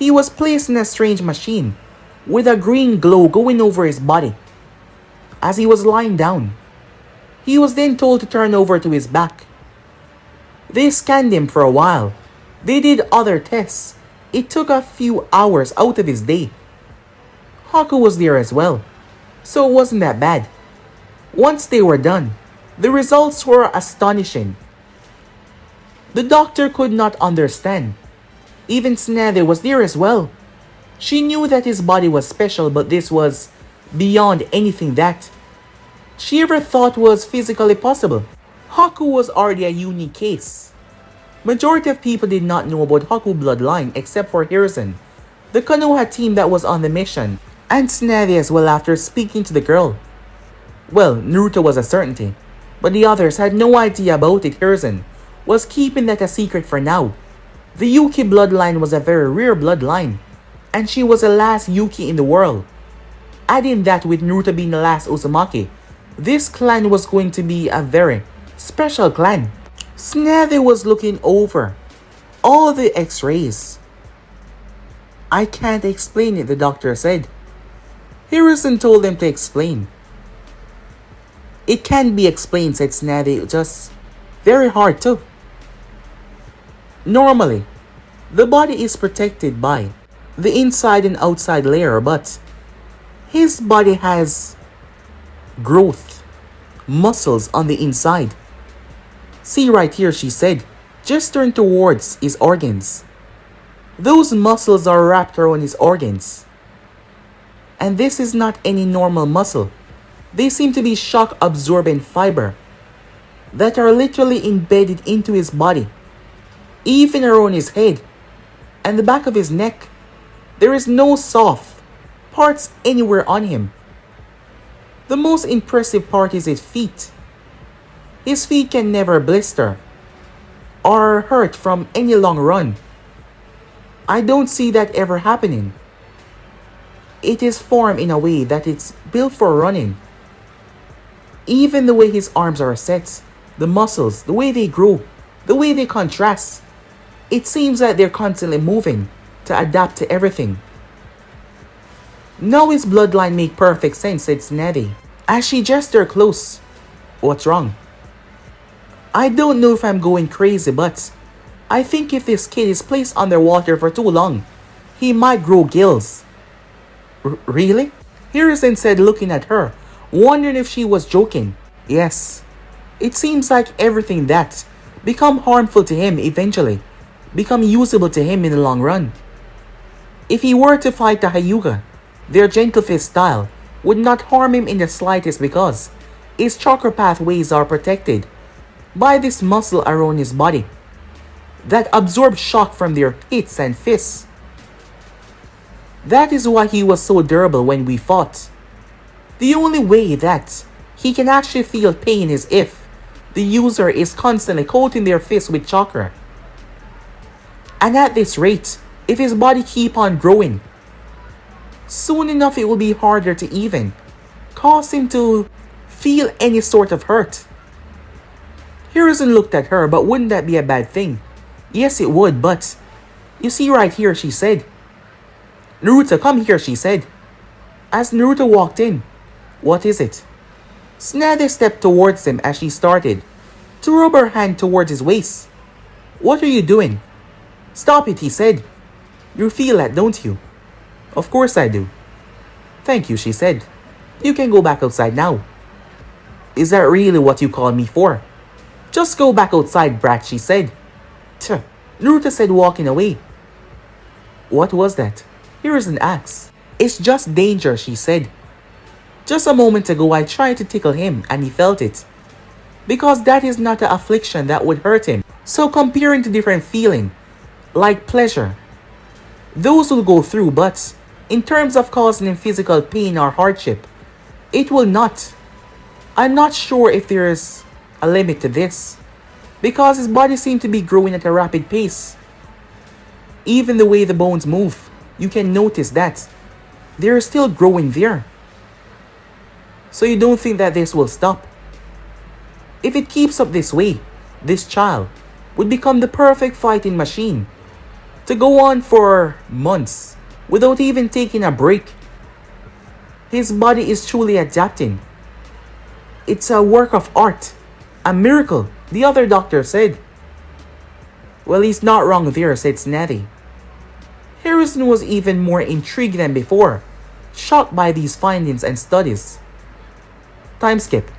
he was placed in a strange machine with a green glow going over his body. As he was lying down, he was then told to turn over to his back. They scanned him for a while. They did other tests. It took a few hours out of his day. Haku was there as well, so it wasn't that bad. Once they were done, the results were astonishing. The doctor could not understand. Even Tsunade was there as well. She knew that his body was special, but this was beyond anything that she ever thought was physically possible. Haku was already a unique case. Majority of people did not know about Haku bloodline except for Harrison, the Konoha team that was on the mission, and Tsunade as well after speaking to the girl. Well, Naruto was a certainty, but the others had no idea about it. Harrison was keeping that a secret for now. The Yuki bloodline was a very rare bloodline, and she was the last Yuki in the world. Adding that with Naruto being the last Uzumaki, this clan was going to be a very special clan. Tsunade was looking over all the x-rays. I can't explain it, the doctor said. Harrison told them to explain. It can't be explained, said Tsunade, just very hard too. Normally, the body is protected by the inside and outside layer, but his body has growth, muscles on the inside. See right here, she said, just turn towards his organs. Those muscles are wrapped around his organs. And this is not any normal muscle. They seem to be shock absorbent fiber that are literally embedded into his body. Even around his head and the back of his neck, there is no soft parts anywhere on him. The most impressive part is his feet. His feet can never blister or hurt from any long run. I don't see that ever happening. It is formed in a way that it's built for running. Even the way his arms are set, the muscles, the way they grow, the way they contrast, it seems that they're constantly moving to adapt to everything. Now his bloodline make perfect sense, said Tsunade, as she gestured close. What's wrong? I don't know if I'm going crazy, but I think if this kid is placed underwater for too long, he might grow gills. Really? Harrison said, looking at her, wondering if she was joking. Yes. It seems like everything that become harmful to him eventually become usable to him in the long run. If he were to fight the Hyuga, Their gentle fist style would not harm him in the slightest because his chakra pathways are protected by this muscle around his body that absorbs shock from their hits and fists. That is why he was so durable when we fought. The only way that he can actually feel pain is if the user is constantly coating their fist with chakra. And at this rate, if his body keep on growing, soon enough it will be harder to even cause him to feel any sort of hurt. Hiruzen looked at her, but wouldn't that be a bad thing? Yes, it would, but you see right here, she said. Naruto, come here, she said. As Naruto walked in, what is it? Tsunade stepped towards him as she started to rub her hand towards his waist. What are you doing? Stop it, he said. You feel that, don't you? Of course I do. Thank you, she said. You can go back outside now. Is that really what you called me for? Just go back outside, brat, she said. Tch, Naruto said, walking away. What was that? Here is an axe. It's just danger, she said. Just a moment ago I tried to tickle him and he felt it. Because that is not an affliction that would hurt him. So comparing to different feeling, like pleasure, those will go through, but in terms of causing him physical pain or hardship, it will not. I'm not sure if there is a limit to this, because his body seemed to be growing at a rapid pace. Even the way the bones move, you can notice that they're still growing there. So you don't think that this will stop? If it keeps up this way, this child would become the perfect fighting machine to go on for months without even taking a break. His body is truly adapting. It's a work of art, a miracle, the other doctor said. Well, he's not wrong there, said Tsunade. Hiruzen was even more intrigued than before, shocked by these findings and studies. Time skip.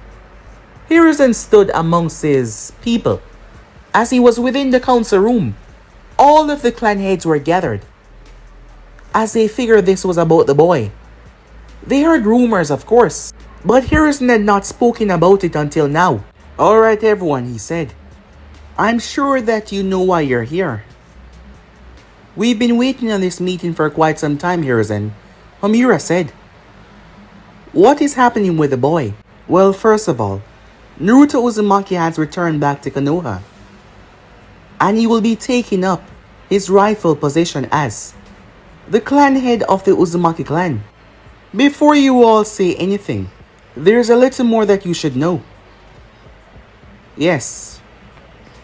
Hiruzen stood amongst his people. As he was within the council room, all of the clan heads were gathered. As they figured this was about the boy, they heard rumors, of course, but Hiruzen had not spoken about it until now. Alright everyone, he said. I'm sure that you know why you're here. We've been waiting on this meeting for quite some time, Hiruzen, Homura said. What is happening with the boy? Well, first of all, Naruto Uzumaki has returned back to Konoha, and he will be taking up his rightful position as the clan head of the Uzumaki clan. Before you all say anything, there's a little more that you should know. Yes,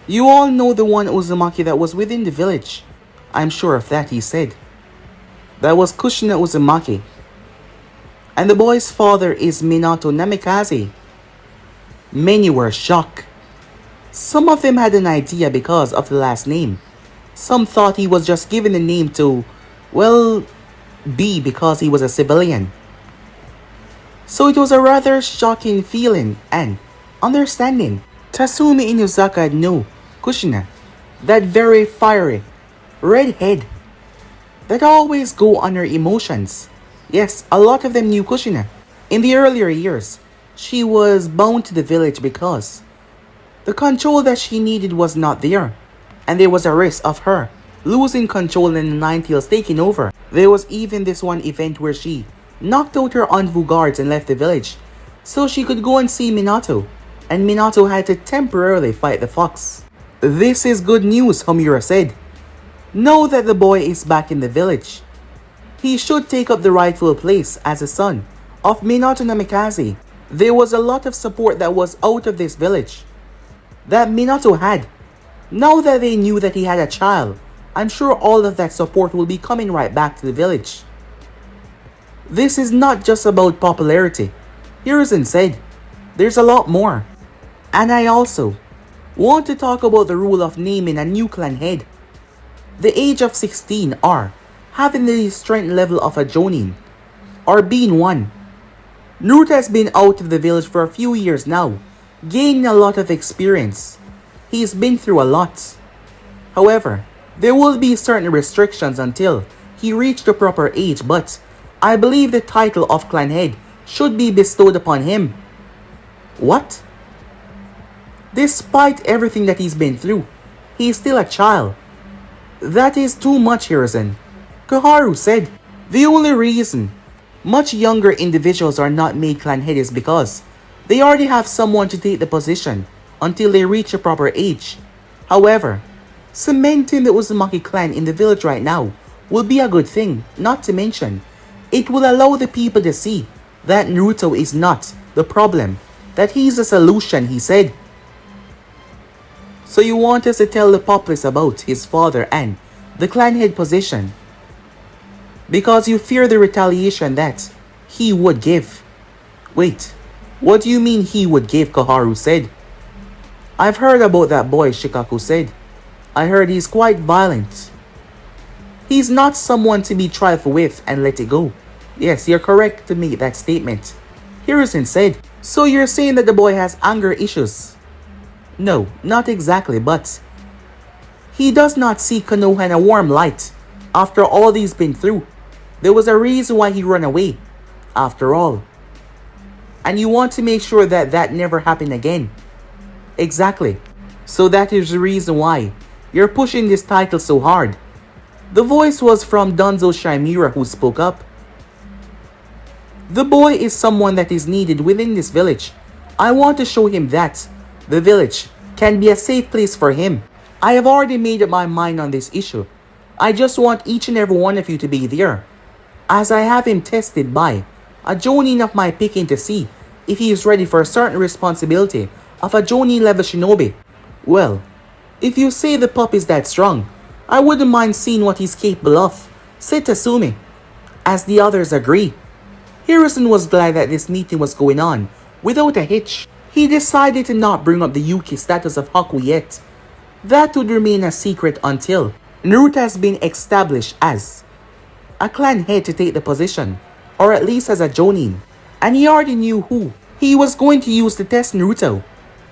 you all know the one Uzumaki that was within the village. I'm sure of that, he said. That was Kushina Uzumaki. And the boy's father is Minato Namikaze. Many were shocked. Some of them had an idea because of the last name. Some thought he was just given the name to, well, be because he was a civilian. So it was a rather shocking feeling and understanding. Tatsumi Inuzaka knew Kushina, that very fiery, red head that always go on her emotions. Yes, a lot of them knew Kushina. In the earlier years, she was bound to the village because the control that she needed was not there, and there was a risk of her losing control and the Nine-Tails taking over. There was even this one event where she knocked out her Anvu guards and left the village so she could go and see Minato, and Minato had to temporarily fight the fox. This is good news, Homura said. Know that the boy is back in the village. He should take up the rightful place as a son of Minato Namikaze. There was a lot of support that was out of this village that Minato had. Now that they knew that he had a child, I'm sure all of that support will be coming right back to the village. This is not just about popularity, Hiruzen said. There's a lot more. And I also want to talk about the rule of naming a new clan head. The age of 16 or having the strength level of a Jonin, or being one. Naruto has been out of the village for a few years now, gaining a lot of experience. He's been through a lot. However, there will be certain restrictions until he reached the proper age, but I believe the title of clan head should be bestowed upon him. What? Despite everything that he's been through, he is still a child. That is too much, Hiruzen. Koharu said, the only reason much younger individuals are not made clan head is because they already have someone to take the position until they reach a proper age. However, cementing the Uzumaki clan in the village right now will be a good thing, not to mention, it will allow the people to see that Naruto is not the problem, that he's the solution, he said. So you want us to tell the populace about his father and the clan head position because you fear the retaliation that he would give. Wait, what do you mean he would give? Koharu said. I've heard about that boy, Shikaku said. I heard he's quite violent. He's not someone to be trifled with and let it go. Yes, you're correct to make that statement. Hiruzen said, so you're saying that the boy has anger issues? No, not exactly, but he does not see Konoha in a warm light. After all he's been through, there was a reason why he ran away, after all. And you want to make sure that that never happened again. Exactly. So that is the reason why you're pushing this title so hard. The voice was from Donzo Shimura, who spoke up. The boy is someone that is needed within this village. I want to show him that the village can be a safe place for him. I have already made up my mind on this issue. I just want each and every one of you to be there, as I have him tested by a Jonin of my picking to see if he is ready for a certain responsibility of a Jonin level shinobi. Well, if you say the pup is that strong, I wouldn't mind seeing what he's capable of, said Tatsumi, as the others agree. Hiruzen was glad that this meeting was going on without a hitch. He decided to not bring up the Yuki status of Haku yet. That would remain a secret until Naruto has been established as a clan head to take the position, or at least as a Jonin, and he already knew who he was going to use to test Naruto.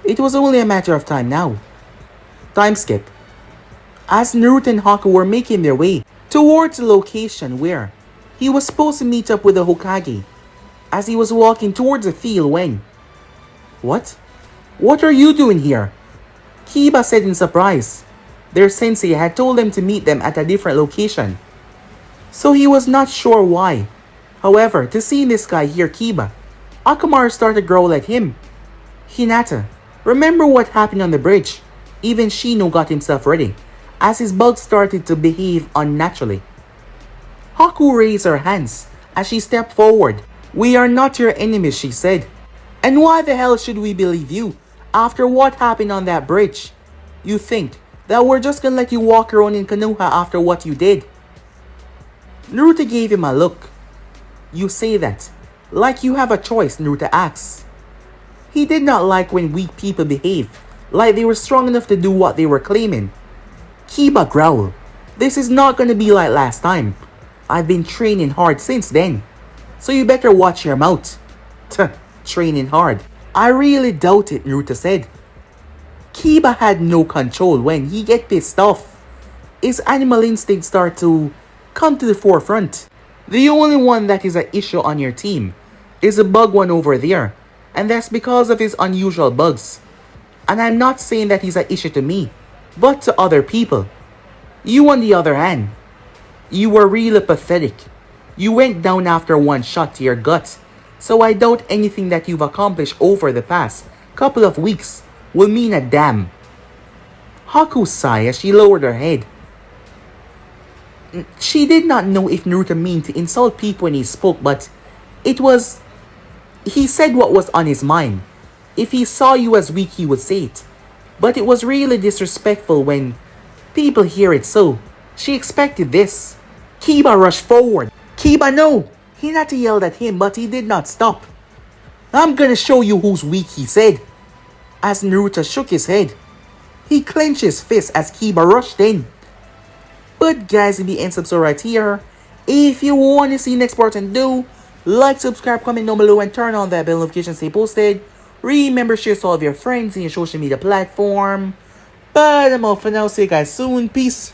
It was only a matter of time now. Time skip. As Naruto and Haku were making their way towards the location where he was supposed to meet up with the Hokage, as he was walking towards the field when... What? What are you doing here? Kiba said in surprise. Their sensei had told them to meet them at a different location, so he was not sure why. However, to see this guy here, Kiba, Akamaru started to growl at him. Hinata, remember what happened on the bridge? Even Shino got himself ready, as his bug started to behave unnaturally. Haku raised her hands as she stepped forward. We are not your enemies, she said. And why the hell should we believe you after what happened on that bridge? You think that we're just gonna let you walk around in Konoha after what you did? Naruto gave him a look. You say that like you have a choice, Naruto asks. He did not like when weak people behaved like they were strong enough to do what they were claiming. Kiba growled. This is not gonna be like last time. I've been training hard since then, so you better watch your mouth. Training hard? I really doubt it, Naruto said. Kiba had no control when he get pissed off. His animal instincts start to come to the forefront. The only one that is an issue on your team is a bug one over there, and that's because of his unusual bugs. And I'm not saying that he's an issue to me, but to other people. You on the other hand, you were really pathetic. You went down after one shot to your gut, so I doubt anything that you've accomplished over the past couple of weeks will mean a damn. Haku sighed as she lowered her head. She did not know if Naruto meant to insult people when he spoke, but he said what was on his mind. If he saw you as weak, he would say it. But it was really disrespectful when people hear it, so she expected this. Kiba rushed forward. Kiba, no! Hinata yelled at him, but he did not stop. I'm gonna show you who's weak, he said. As Naruto shook his head, he clenched his fist as Kiba rushed in. But guys, if you end up so right here, if you want to see the next part and do, like, subscribe, comment down below, and turn on that bell notification to stay posted. Remember, share to all of your friends in your social media platform. But I'm off for now. See you guys soon. Peace.